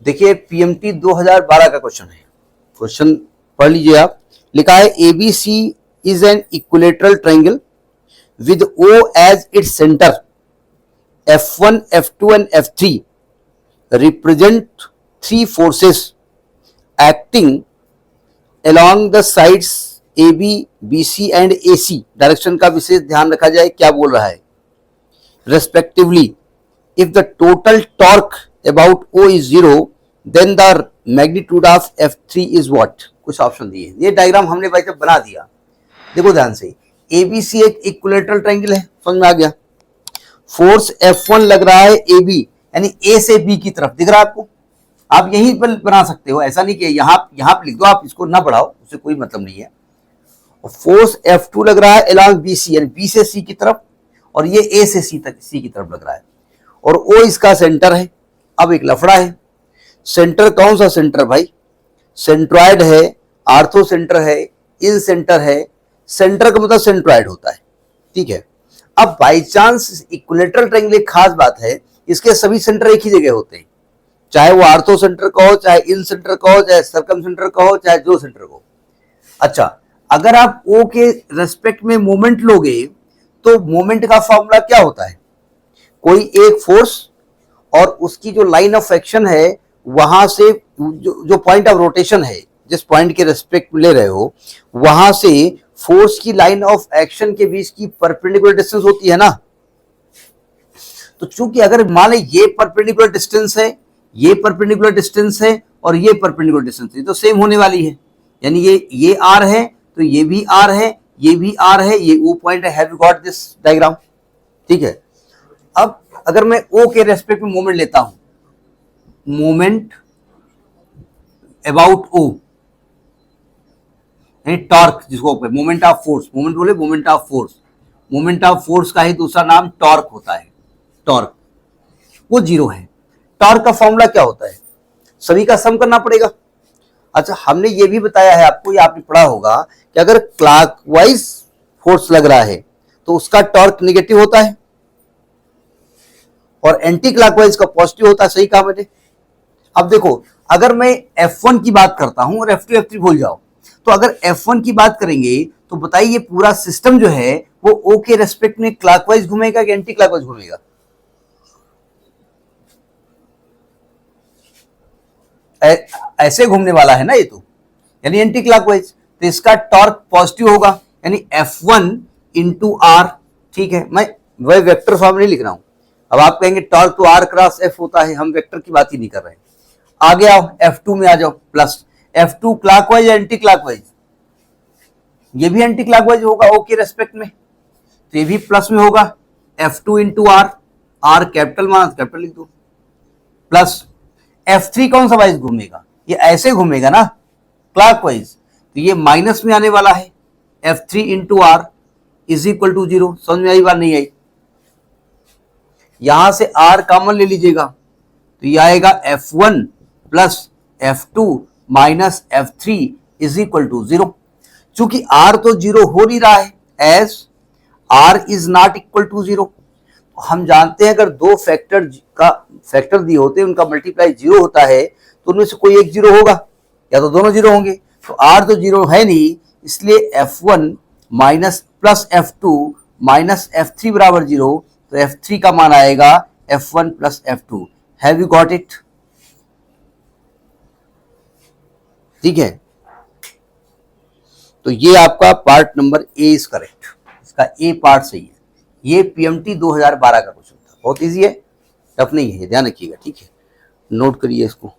देखिए पीएमटी 2012 का क्वेश्चन है, क्वेश्चन पढ़ लीजिए आप। लिखा है ABC is an equilateral triangle with O as its center. F1, F2 and F3 represent three forces acting along the sides AB, BC and AC. Direction का विशेष ध्यान रखा जाए, क्या बोल रहा है? Respectively, if the total torque about O is 0, then the magnitude of F3 is what? कुछ option दिए, ये डायग्राम हमने भाई जब बना दिया, देखो ध्यान से। एबीसी एक इक्विलेटरल ट्रायंगल है, समझ में आ गया। फोर्स F1 लग रहा है AB यानी A से B की तरफ, दिख रहा है आपको? आप यहीं पर बना सकते हो, ऐसा नहीं कि यहाँ पे लिख दो, आप इसको ना बढ़ाओ, उससे कोई मतलब नहीं है। फोर्स F2 लग रहा है अलोंग BC यानी B से C की तरफ, और ये A से C की तरफ लग रहा है, और O इसका सेंटर है। अब एक लफड़ा है, सेंटर कौन सा सेंटर भाई? सेंट्रॉइड है, आर्थो सेंटर है, इन सेंटर है। सेंटर का मतलब सेंट्रॉइड होता है, ठीक है। अब बाई चांस इक्विलेटरल ट्रायंगल एक खास बात है, इसके सभी सेंटर एक ही जगह होते हैं, चाहे वो आर्थो सेंटर का हो, चाहे इन सेंटर का हो, चाहे सर्कम सेंटर का हो, चाहे जो सेंटर का हो। अच्छा, अगर आप O के रेस्पेक्ट में मोमेंट लोगे तो मोमेंट का फॉर्मूला क्या होता है? कोई एक फोर्स और उसकी जो लाइन ऑफ एक्शन है, वहां से जो पॉइंट ऑफ रोटेशन है, जिस पॉइंट के रेस्पेक्ट ले रहे हो, वहां से फोर्स की लाइन ऑफ एक्शन के बीच की परपेंडिकुलर डिस्टेंस होती है ना। तो चूंकि अगर मान लें ये परपेंडिकुलर डिस्टेंस है, ये परपेंडिकुलर डिस्टेंस है और ये परपेंडिकुलर डिस्टेंस है, तो सेम होने वाली है, यानी ये आर है तो ये भी आर है, ये भी आर है, ये ओ पॉइंट है। Have you got this diagram? ठीक है। अब अगर मैं ओ के रेस्पेक्ट में मोमेंट लेता हूं, मोमेंट अबाउट ओ टॉर्क, जिसको मोमेंट ऑफ फोर्स, मोमेंट बोले moment of force, moment of force का ही दूसरा नाम टॉर्क होता है। टॉर्क वो 0 है। टॉर्क का फॉर्मूला क्या होता है? सभी का सम करना पड़ेगा। अच्छा, हमने ये भी बताया है आपको, ये आपने पढ़ा होगा कि अगर क्लॉकवाइज फोर्स लग रहा है तो उसका टॉर्क नेगेटिव होता है और एंटी क्लॉकवाइज का पॉजिटिव होता है। सही कहा मैंने? अब देखो, अगर मैं F1 की बात करता हूं और F2 F3 भूल जाओ, तो अगर F1 की बात करेंगे तो बताइए पूरा सिस्टम जो है वो O के रेस्पेक्ट में क्लॉकवाइज घूमेगा कि एंटी क्लॉकवाइज घूमेगा? ऐसे घूमने वाला है ना ये, तो यानी एंटी क्लॉकवाइज, तो इसका टॉर्क पॉजिटिव होगा, यानी F1 इंटू आर। ठीक है, मैं वह वेक्टर फॉर्म नहीं लिख रहा हूं। अब आप कहेंगे टॉर्क तो R क्रॉस F होता है, हम वेक्टर की बात ही नहीं कर रहे हैं। आगे आओ, F2 में आ जाओ, प्लस F2 क्लॉकवाइज या एंटी क्लॉकवाइज? ये भी एंटी क्लॉकवाइज होगा O के रेस्पेक्ट में, तो ये भी प्लस में होगा। F2 into R, R capital माना कैपिटल लिख दो, प्लस F3 कौन सा वाइज घूमेगा? ये ऐसे घूमेगा ना क्लॉकवाइज, तो ये माइनस में आने वाला है। F3 into R is equal to 0। समझ में आई बात नहीं आई? यहां से R कॉमन ले लीजिएगा, तो ये आएगा F1 plus F2 minus F3 is equal to 0। चूंकि R तो 0 हो नहीं रहा है, as R is not equal to 0। हम जानते हैं अगर दो फैक्टर दिए होते हैं, उनका मल्टीप्लाई 0 होता है, तो उनमें से कोई एक 0 होगा या तो दोनों 0 होंगे। तो R तो 0 है नहीं, इसलिए F1 minus plus F2 minus F3 बराबर 0, तो F3 का मान आएगा F1 plus F2। Have you got it? ठीक है, तो ये आपका part number A is correct, इसका ए पार्ट सही है। ये पीएमटी 2012 का क्वेश्चन था, बहुत इजी है, टफ नहीं है, ध्यान रखिएगा। ठीक है, नोट करिए इसको।